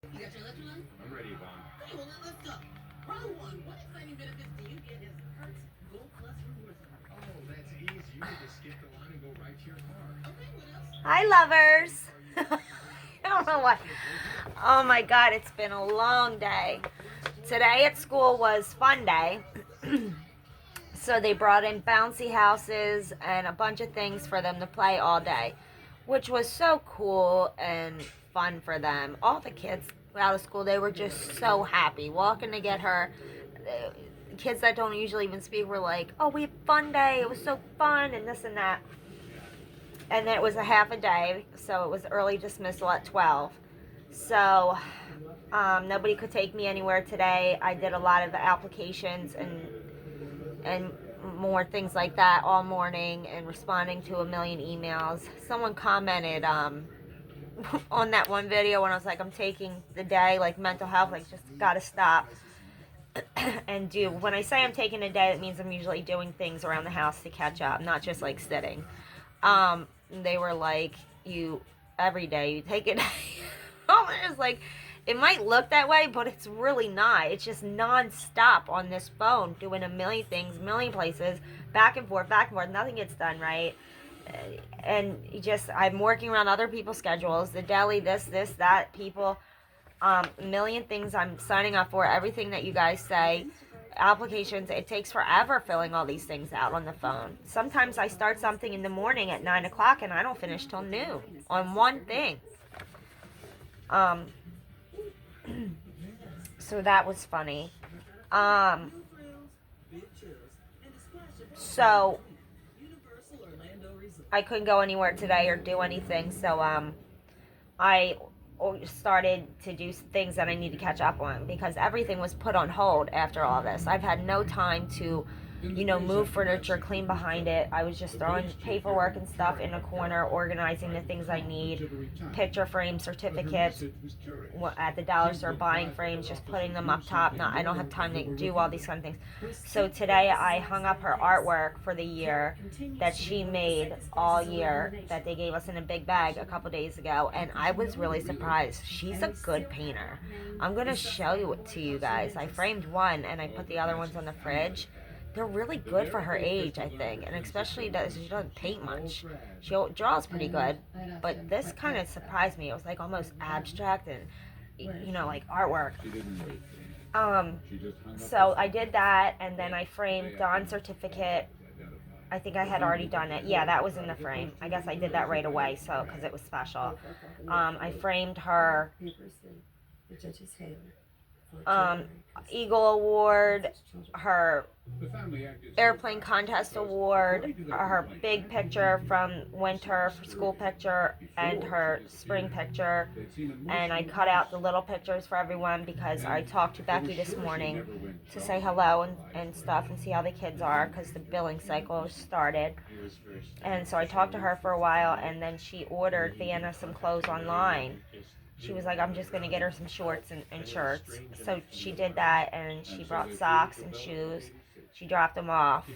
You got your electrolyte? I'm ready, Yvonne. Okay, well then let's go. Round one. What exciting benefits do you get as Hertz Gold Plus Rewards card? Oh, that's easy. You can just skip the line and go right to your car. Okay, what else? Hi, lovers. I don't know what. Oh my God, it's been a long day. Today at school was fun day. So they brought in bouncy houses and a bunch of things for them to play all day, which was so cool and fun for them. All the kids out of school, they were just so happy walking to get her. Kids that don't usually even speak were like, oh, we had a fun day, it was so fun, and this and that. And then it was a half a day, so it was early dismissal at 12. So nobody could take me anywhere today. I did a lot of applications and more things like that all morning and responding to a million emails. Someone commented on that one video when I was like, I'm taking the day, like mental health, like just gotta stop and do. When I say I'm taking a day, that means I'm usually doing things around the house to catch up, not just like sitting. They were like, you every day you take a day. It's like, it might look that way, but it's really not. It's just non-stop on this phone, doing a million things, million places, back and forth, nothing gets done, right? And I'm working around other people's schedules, the deli, this, that, people, a million things I'm signing up for, everything that you guys say, applications. It takes forever filling all these things out on the phone. Sometimes I start something in the morning at 9 o'clock and I don't finish till noon on one thing. So that was funny. So I couldn't go anywhere today or do anything, so I started to do things that I need to catch up on because everything was put on hold after all this. I've had no time to, move furniture, clean behind it. I was just throwing paperwork and stuff in a corner, organizing the things I need, picture frames, certificates, at the dollar store, buying frames, just putting them up top. I don't have time to do all these kind of things. So today I hung up her artwork for the year that she made all year, that they gave us in a big bag a couple days ago, and I was really surprised. She's a good painter. I'm going to show it to you guys. I framed one and I put the other ones on the fridge. They're really good for her age, I think, and especially she doesn't paint much. She draws pretty good, but this kind of surprised me. It was like almost abstract and, like artwork. So I did that, and then I framed Dawn's certificate. I think I had already done it. Yeah, that was in the frame. I guess I did that right away, so because it was special. I framed her Eagle Award, her airplane contest award, her big picture from winter school picture, and her spring picture. And I cut out the little pictures for everyone because I talked to Becky this morning to say hello and stuff and see how the kids are because the billing cycle started. And so I talked to her for a while, and then she ordered Vannah some clothes online. She was like, I'm just going to get her some shorts and shirts. So she did that, and she brought socks and shoes. She dropped them off.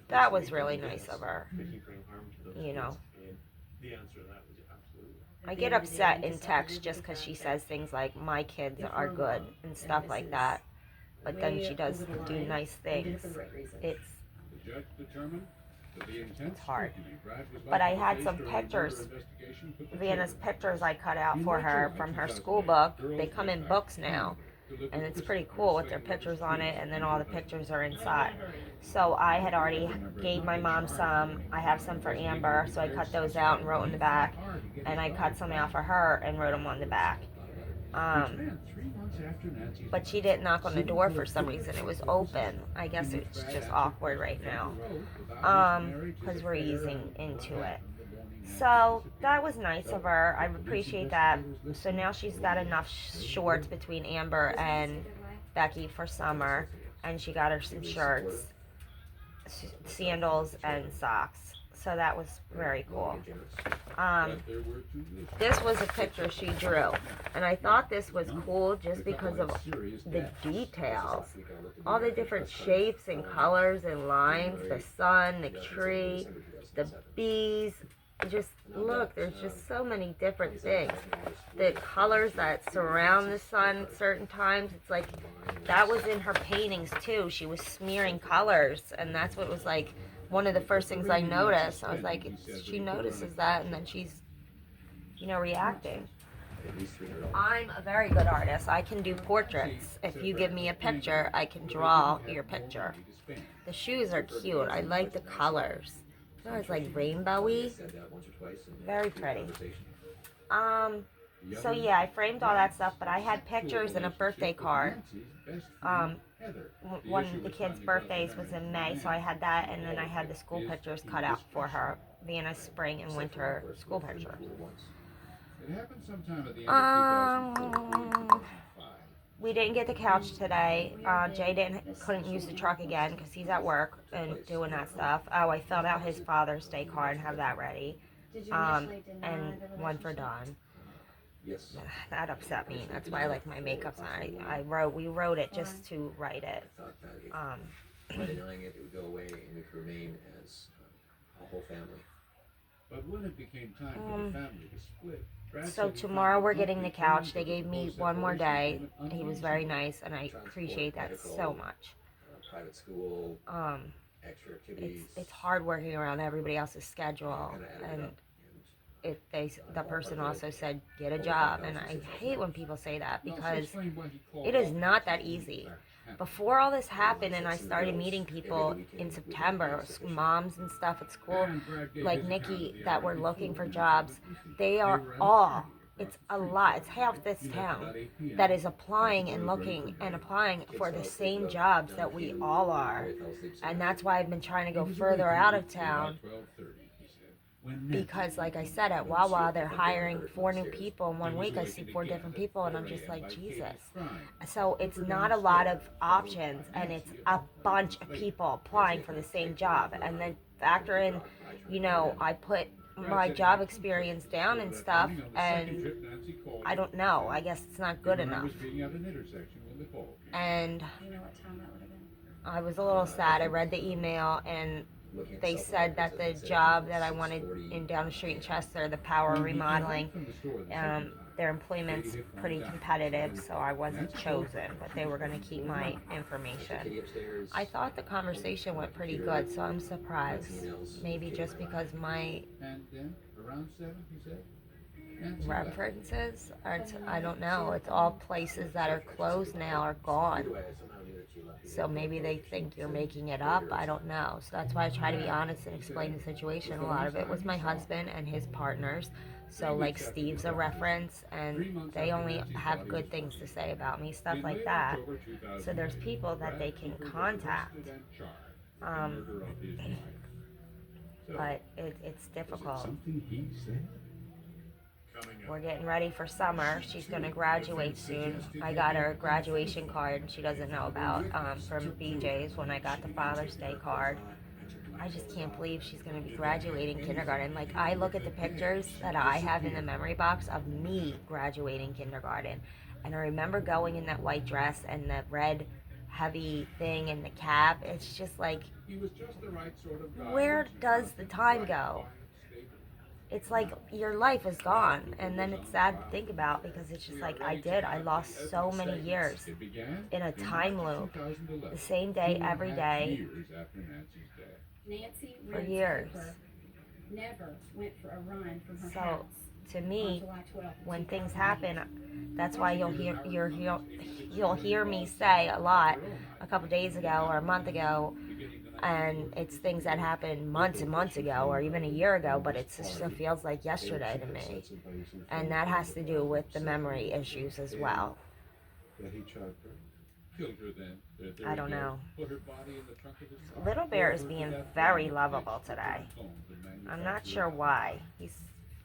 That was really nice of her. I get upset in text just because she says things like, my kids are good and stuff like that. But then she does do nice things. It's hard. But I had some pictures, Vannah's pictures I cut out for her from her school book. They come in books now, and it's pretty cool with their pictures on it, and then all the pictures are inside. So I had already gave my mom some. I have some for Amber, so I cut those out and wrote in the back, and I cut some out for her and wrote them on the back. But she didn't knock on the door for some reason. It was open. I guess it's just awkward right now because we're easing into it. So that was nice of her. I appreciate that. So now she's got enough shorts between Amber and Becky for summer, and she got her some shirts, sandals, and socks. So that was very cool. This was a picture she drew, and I thought this was cool just because of the details. All the different shapes and colors and lines, the sun, the tree, the bees, just look, there's just so many different things. The colors that surround the sun certain times, it's like that was in her paintings too. She was smearing colors, and that's what was like one of the first things I noticed. I was like, she notices that, and then she's, reacting. I'm a very good artist. I can do portraits. If you give me a picture, I can draw your picture. The shoes are cute. I like the colors. It's like rainbowy. Very pretty. So yeah, I framed all that stuff, but I had pictures and a birthday card. One of the kids' birthdays was in May, so I had that, and then I had the school pictures cut out for her, Vannahs spring and winter school pictures. We didn't get the couch today. Jay couldn't use the truck again because he's at work and doing that stuff. Oh, I filled out his Father's Day card and have that ready. And one for Don. Yes. That upset me. That's why I like my makeup sign. We wrote it just to write it. By denying it, it would go away and we could remain as a whole family. But when it became time for the family to split. So tomorrow we're getting the couch. They gave me one more day. He was very nice, and I appreciate that so much. Private school, extra activities. It's hard working around everybody else's schedule, and the person also said get a job, and I hate when people say that because it is not that easy. Before all this happened and I started meeting people in September, moms and stuff at school, like Nikki, that were looking for jobs, it's a lot, it's half this town that is applying and looking and applying for the same jobs that we all are. And that's why I've been trying to go further out of town. Because, like I said, at Wawa, they're hiring 4 new people in 1 week. I see 4 different people, and I'm just like, Jesus. So it's not a lot of options, and it's a bunch of people applying for the same job. And then factor in, I put my job experience down and stuff, and I don't know. I guess it's not good enough. And I was a little sad. I read the email, and they said that the job that I wanted in down the street in Chester, the power remodeling, their employment's pretty competitive, so I wasn't chosen, but they were going to keep my information. I thought the conversation went pretty good, so I'm surprised. Maybe just because my references are, I don't know, it's all places that are closed now are gone. So maybe they think you're making it up. I don't know. So that's why I try to be honest and explain the situation. A lot of it was my husband and his partners. So like Steve's a reference, and they only have good things to say about me, stuff like that. So there's people that they can contact. But it's difficult. We're getting ready for summer. She's going to graduate soon. I got her a graduation card she doesn't know about from BJ's when I got the Father's Day card. I just can't believe she's going to be graduating kindergarten. Like, I look at the pictures that I have in the memory box of me graduating kindergarten. And I remember going in that white dress and the red heavy thing and the cap. It's just like, where does the time go? It's like your life is gone, and then it's sad to think about because it's just like I lost so many years in a time loop, the same day every day for years. Never went for a run from her house. To me, when things happen, that's why you'll hear me say a lot a couple days ago or a month ago. And it's things that happened months and months ago or even a year ago, but it still feels like yesterday to me. And that has to do with the memory issues as well. I don't know. Little Bear is being very lovable today. I'm not sure why. He's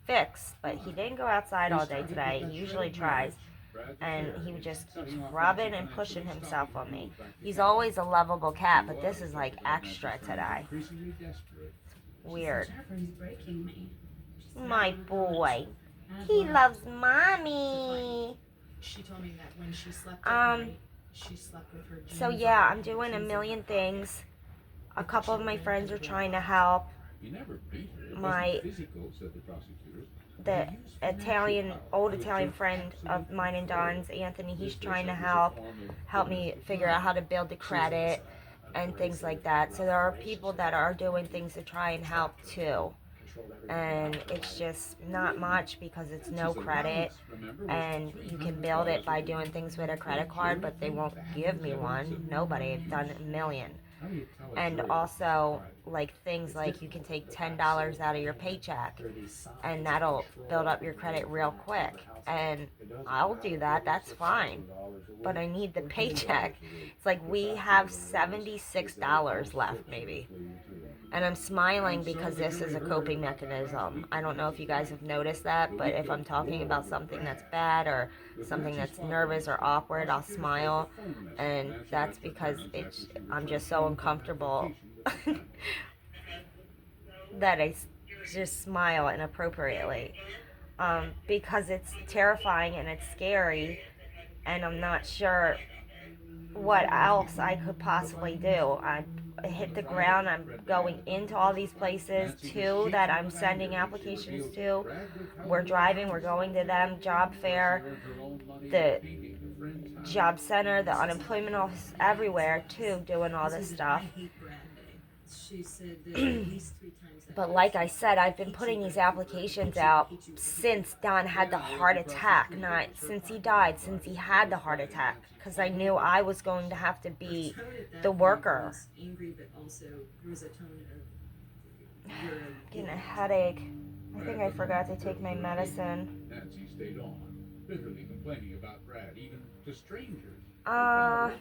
fixed, but he didn't go outside all day today. He usually tries. And he just keeps rubbing and pushing himself on me. He's always a lovable cat, but this is like extra today. It's weird. My boy. He loves mommy. She told me that when she slept at night, she slept with her jeans. So yeah, I'm doing a million things. A couple of my friends are trying to help. He never beat her. It my wasn't physical, said the prosecutors. the old Italian friend of mine and Don's, Anthony, he's trying to help me figure out how to build the credit and things like that. So there are people that are doing things to try and help too. And it's just not much because it's no credit, and you can build it by doing things with a credit card, but they won't give me one. Nobody. I've done a million. And also, like, things like you can take $10 out of your paycheck and that'll build up your credit real quick, and I'll do that. That's fine, but I need the paycheck. It's like we have $76 left maybe, and I'm smiling because this is a coping mechanism. I don't know if you guys have noticed that, but if I'm talking about something that's bad or something that's nervous or awkward, I'll smile, and that's because I'm just so uncomfortable that I just smile inappropriately, because it's terrifying and it's scary, and I'm not sure what else I could possibly do. I hit the ground. I'm going into all these places too that I'm sending applications to. We're driving, we're going to them, job fair, the job center, the unemployment office, everywhere too, doing all this stuff. I hate grad day. She said that at least 3 times that But day. like I said, I've been putting these applications out since Don had the heart attack, not since he died, since he had the heart attack, because I knew I was going to have to be Her tone at that the point worker. was angry, but also there was a tone of you're Getting a headache. I think I forgot to take my medicine. Nancy stayed on, bitterly complaining about Brad, even to strangers. Uh,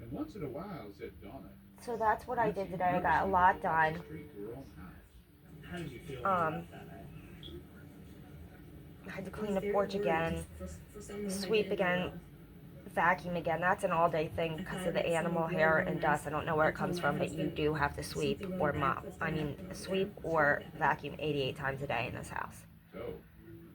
And once in a while, said Donna, so that's what I did today. I got a lot done. How did you feel Um, about that? I had to clean the porch again, sweep again, vacuum again. That's an all-day thing because of the animal hair and dust. I don't know where it comes from, but you do have to sweep or mop. I mean, sweep or vacuum 88 times a day in this house. So,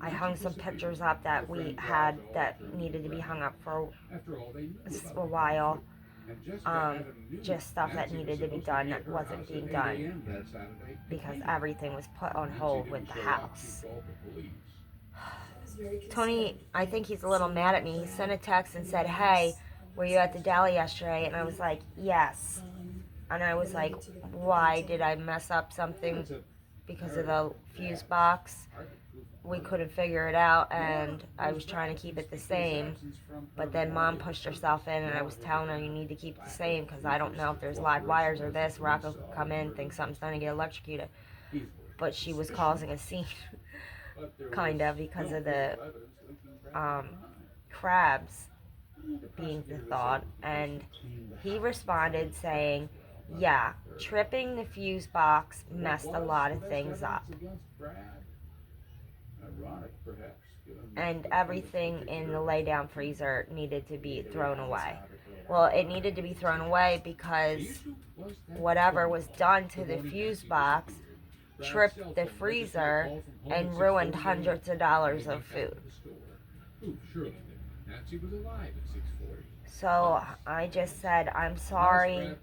I hung some pictures up that we had that needed to be hung up for after all, they knew a about while. it. And Jessica Adam knew Just stuff that Nancy was needed to be supposed done be that at her wasn't house being at 8 done a.m. that Saturday, because complaining. everything was put on Nancy hold didn't with the show up. house. She called the police. Tony, I think he's a little mad at me. He sent a text and said, "Hey, were you at the deli yesterday?" And I was like, "Yes." And I was like, "Why? Did I mess up something because of the fuse box?" We couldn't figure it out, and I was trying to keep it the same. But then Mom pushed herself in, and I was telling her, "You need to keep it the same because I don't know if there's live wires or this. Rocco could come in, think something's going to get electrocuted." But she was causing a scene, kind of, because of the crabs being the thought. And he responded saying, "Yeah, tripping the fuse box messed a lot of things up. And everything in the lay-down freezer needed to be thrown away." Well, it needed to be thrown away because whatever was done to the fuse box tripped the freezer and ruined hundreds of dollars of food. So I just said, "I'm sorry,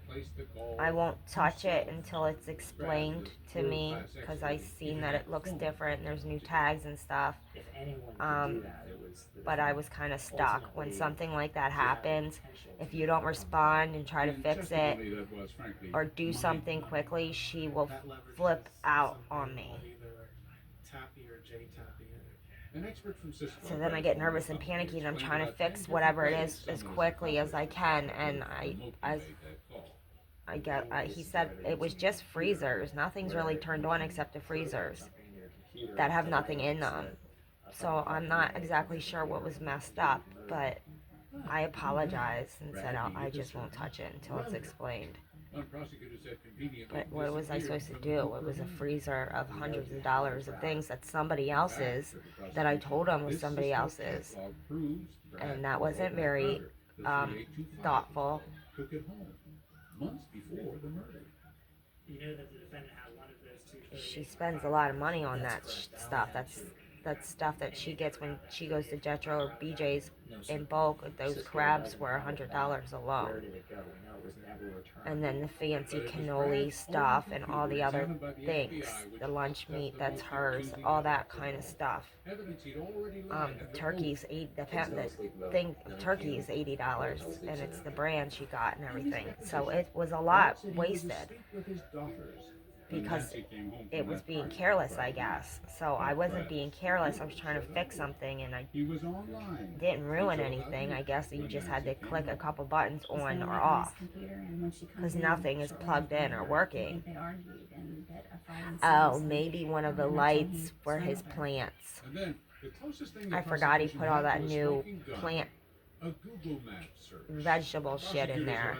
I won't touch it until it's explained to me because I seen that it looks different and there's new tags and stuff." If anyone could do that, it was the But I was kind of stuck. When something like that happens, if you don't respond and try to fix it or do something quickly, she will flip out on me. So then I get nervous and panicky, and I'm trying to fix whatever it is as quickly as I can. And he said it was just freezers. Nothing's really turned on except the freezers that have nothing in them. So I'm not exactly sure what was messed up, but I apologized and said I just won't touch it until it's explained. But what was I supposed to do? It was a freezer of hundreds of dollars of things that somebody else's, that I told him was somebody else's. And that wasn't very thoughtful. You know that the defendant had one of those two. She spends a lot of money on that stuff. That's stuff that she gets when she goes to Jetro or BJ's in bulk. Those crabs were $100 Where alone. did it go? No, it was never returned. And then the fancy cannoli stuff and all the other things, the lunch meat that's hers, all that kind of stuff. Turkey's the thing of turkey is $80, and it's the brand she got and everything. So it was a lot wasted because it was being careless, I guess. So I wasn't being careless. I was trying to fix something, and I didn't ruin anything. I guess you just had to click a couple buttons on or off because nothing is plugged in or working. Oh, maybe one of the lights for his plants. I forgot he put all that new plant vegetable shit in there.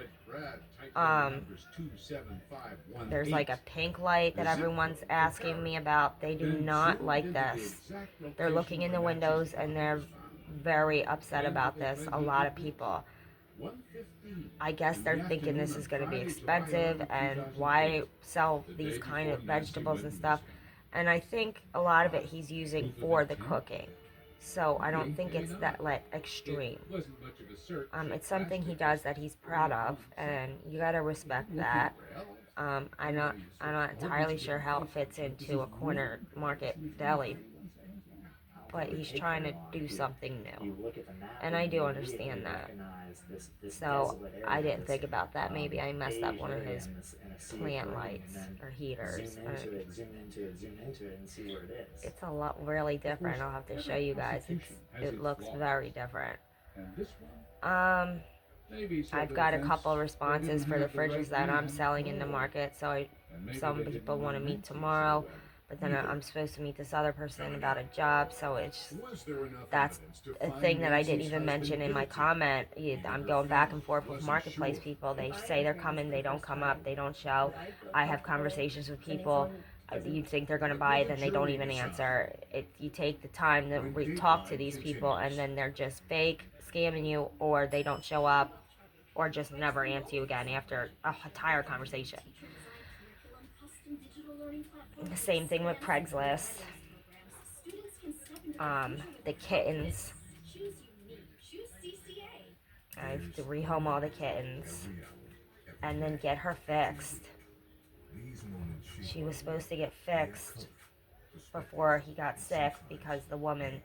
There's like a pink light that everyone's asking me about. They do not like this. They're looking in the windows and they're very upset about this. A lot of people. I guess they're thinking this is going to be expensive and why sell these kind of vegetables and stuff. And I think a lot of it he's using for the cooking. So I don't think it's that like extreme. It's something he does that he's proud of, and you gotta respect that. I'm not entirely sure how it fits into a corner market deli, but he's trying to do something new, and I do understand that. So I didn't think about that. Maybe I messed up one of his plant lights or heaters. It's a lot really different. I'll have to show you guys. It looks very different. I've got a couple responses for the fridges that I'm selling in the market. So some people want to meet tomorrow. But then I'm supposed to meet this other person about a job, so that's a thing that I didn't even mention in my comment. I'm going back and forth with marketplace people. They say they're coming, they don't come up, they don't show. I have conversations with people. You think they're going to buy it, then they don't even answer. You take the time to talk to these people, and then they're just fake, scamming you, or they don't show up, or just never answer you again after a entire conversation. The same thing with Craigslist. The kittens. I have to rehome all the kittens and then get her fixed. She was supposed to get fixed before he got sick because the woman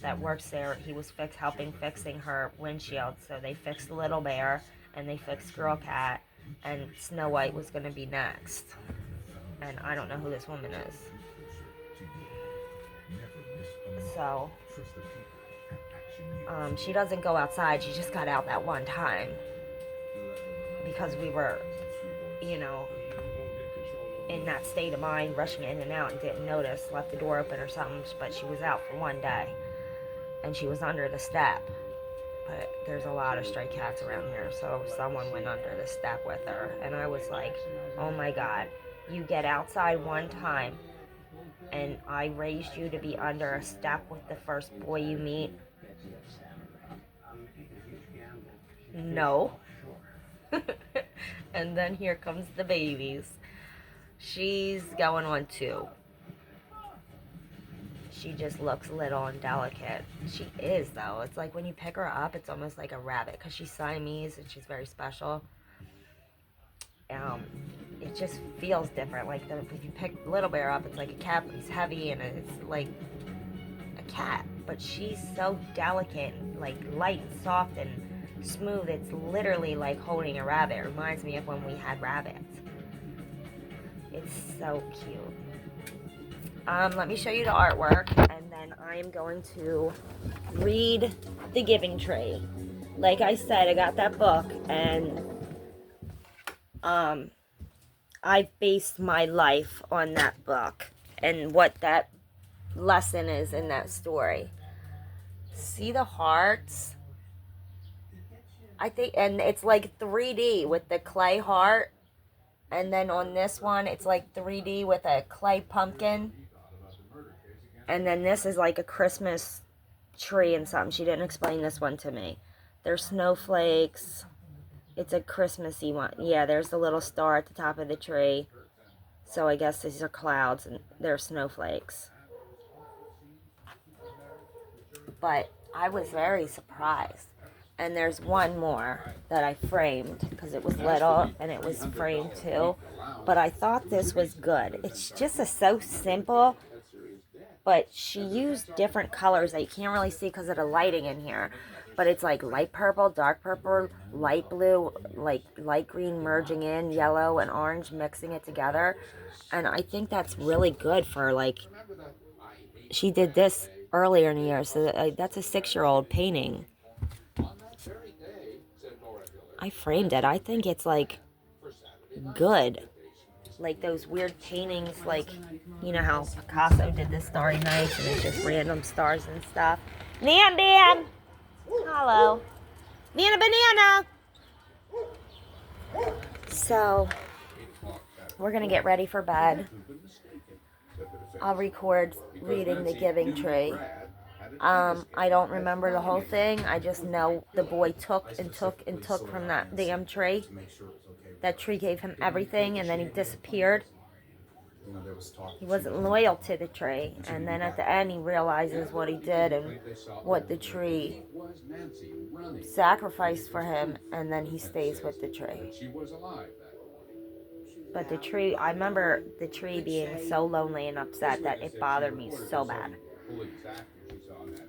that works there, he was helping fixing her windshield. So they fixed Little Bear and they fixed Girl Cat, and Snow White was going to be next. And I don't know who this woman is. So, she doesn't go outside. She just got out that one time. Because we were, in that state of mind, rushing in and out and didn't notice, left the door open or something. But she was out for one day. And she was under the step. But there's a lot of stray cats around here. So someone went under the step with her. And I was like, oh my God. You get outside one time, and I raised you to be under a step with the first boy you meet? No. And then here comes the babies. She's going on 2. She just looks little and delicate. She is, though. It's like when you pick her up, it's almost like a rabbit, because she's Siamese and she's very special. It just feels different. Like if you pick Little Bear up, it's like a cat, but it's heavy and it's like a cat. But she's so delicate, like light and soft and smooth. It's literally like holding a rabbit. It reminds me of when we had rabbits. It's so cute. Let me show you the artwork, and then I am going to read The Giving Tree. Like I said, I got that book, and I based my life on that book and what that lesson is in that story. See the hearts? I think, and it's like 3D with the clay heart, and then on this one it's like 3D with a clay pumpkin, and then this is like a Christmas tree and something. She didn't explain this one to me. There's snowflakes. It's a Christmassy one. Yeah, there's the little star at the top of the tree. So I guess these are clouds and they're snowflakes. but I was very surprised. And there's one more that I framed because it was little and it was framed too. But I thought this was good. It's just so simple, but she used different colors that you can't really see because of the lighting in here. But it's like light purple, dark purple, light blue, like light green merging in, yellow and orange mixing it together. And I think that's really good for like, she did this earlier in the year, so that's a 6-year-old painting. I framed it. I think it's like good. Like those weird paintings, like, you know how Picasso did the Starry Nights and it's just random stars and stuff. Dan! Hello. Banana! So, we're going to get ready for bed. I'll record reading The Giving Tree. I don't remember the whole thing. I just know the boy took from that damn tree. That tree gave him everything, and then he disappeared. He wasn't loyal to the tree, and then at the end he realizes what he did and what the tree sacrificed for him, and then he stays with the tree. But the tree, I remember the tree being so lonely and upset that it bothered me so bad.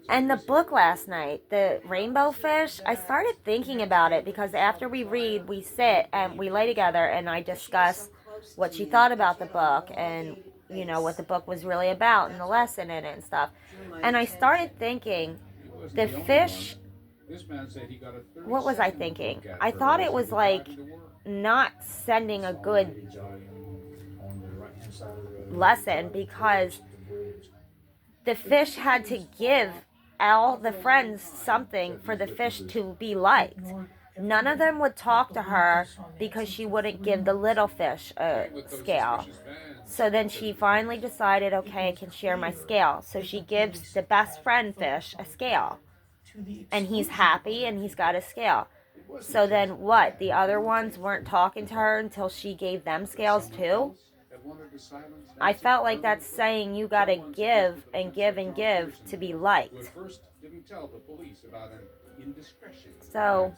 And the book last night, the rainbow fish, I started thinking about it because after we read, we sit and we lay together and I discuss what she thought about the book and, you know, what the book was really about and the lesson in it and stuff. And I started thinking, the fish, what was I thinking? I thought it was like not sending a good lesson because the fish had to give all the friends something for the fish to be liked. None of them would talk to her because she wouldn't give the little fish a scale. So then she finally decided, okay, I can share my scale. So she gives the best friend fish a scale. And he's happy and he's got a scale. So then what? The other ones weren't talking to her until she gave them scales too? I felt like that's saying you gotta give and give and give to be liked. So,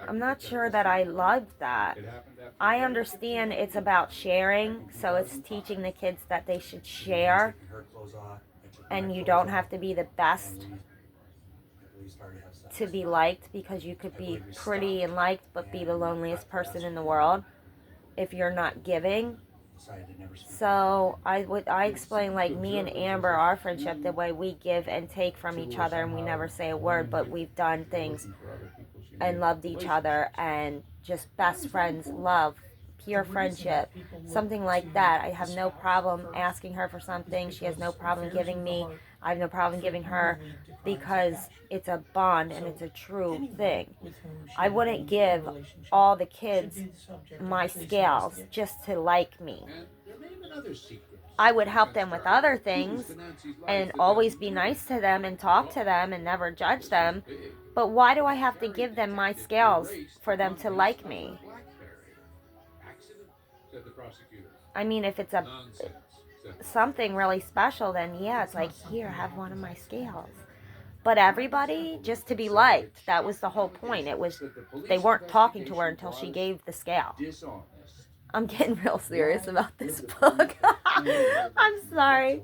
I'm not sure that I loved that. I understand it's about sharing, so it's teaching the kids that they should share, and you don't have to be the best to be liked, because you could be pretty and liked but be the loneliest person in the world if you're not giving. So I explain, like, me and Amber, our friendship, the way we give and take from each other, and we never say a word, but we've done things and loved each other, and just best friends, love, pure friendship, something like that. I have no problem asking her for something. She has no problem giving me. I have no problem giving her, because it's a bond and it's a true thing. I wouldn't give all the kids my scales just to like me. I would help them with other things and always be nice to them and talk to them and never judge them. But why do I have to give them my scales for them to like me? I mean, if it's something really special, then yeah, it's like, here, have one of my scales. But everybody, just to be liked, that was the whole point. It was, they weren't talking to her until she gave the scale. I'm getting real serious about this book. I'm sorry.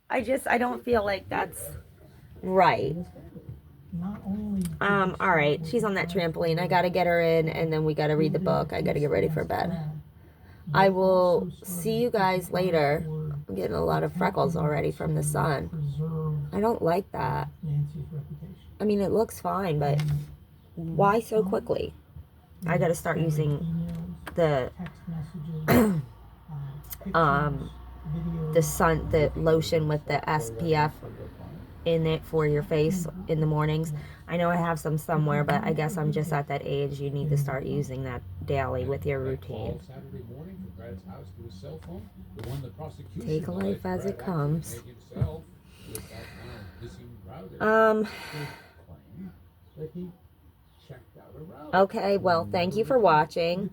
I don't feel like that's right. Alright, she's on that trampoline. I gotta get her in, and then we gotta read the book. I gotta get ready for bed. I will see you guys later. I'm getting a lot of freckles already from the sun. I don't like that. I mean, it looks fine, but why so quickly? I gotta start using the the lotion with the SPF in it for your face in the mornings. I know I have some somewhere, but I guess I'm just at that age you need to start using that daily with your routine. Take life as it comes. Okay, well, thank you for watching.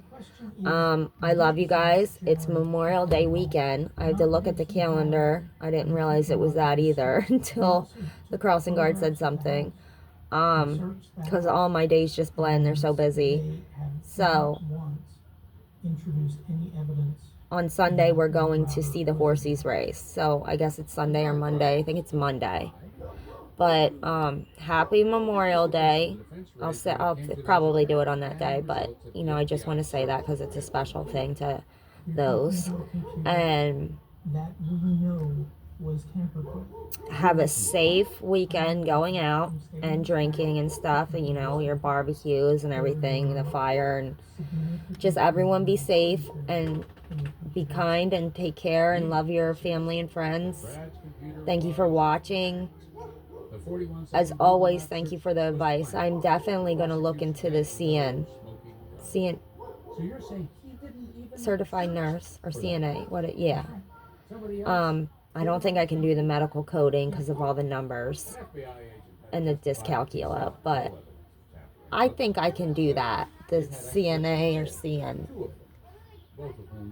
I love you guys. It's Memorial Day weekend. I had to look at the calendar. I didn't realize it was that either until the crossing guard said something. Because all my days just blend. They're so busy. So, on Sunday, we're going to see the horsies race. So, I guess it's Sunday or Monday. I think it's Monday. But happy Memorial Day. I'll probably do it on that day, but you know, I just want to say that because it's a special thing to those. And have a safe weekend going out and drinking and stuff, and you know, your barbecues and everything, the fire, and just everyone be safe and be kind and take care and love your family and friends. Thank you for watching. As always, thank you for the advice. I'm definitely going to look into the CN certified nurse or CNA. Yeah. I don't think I can do the medical coding because of all the numbers and the dyscalculia, but I think I can do that. The CNA or CN.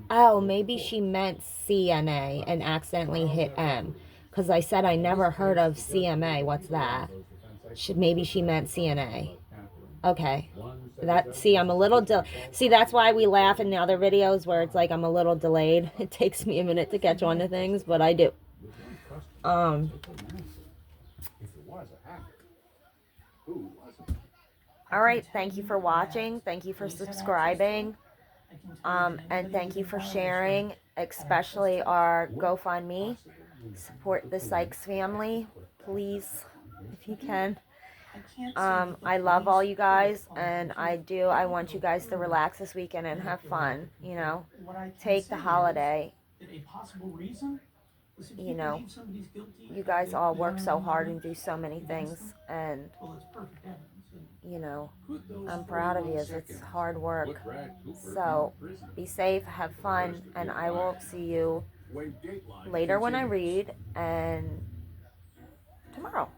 Oh, maybe she meant CNA and accidentally hit M. Because I said I never heard of CMA. What's that? Maybe she meant CNA. Okay. I'm a little see, that's why we laugh in the other videos where it's like I'm a little delayed. It takes me a minute to catch on to things, but I do. All right, thank you for watching. Thank you for subscribing. And thank you for sharing, especially our GoFundMe. Support the Sykes family, please, if you can. I love all you guys, and I want you guys to relax this weekend and have fun, you know. Take the holiday. You know, you guys all work so hard and do so many things, and you know, I'm proud of you. It's hard work. So be safe, have fun, and I will see you later when I read and tomorrow.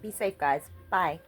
Be safe, guys. Bye.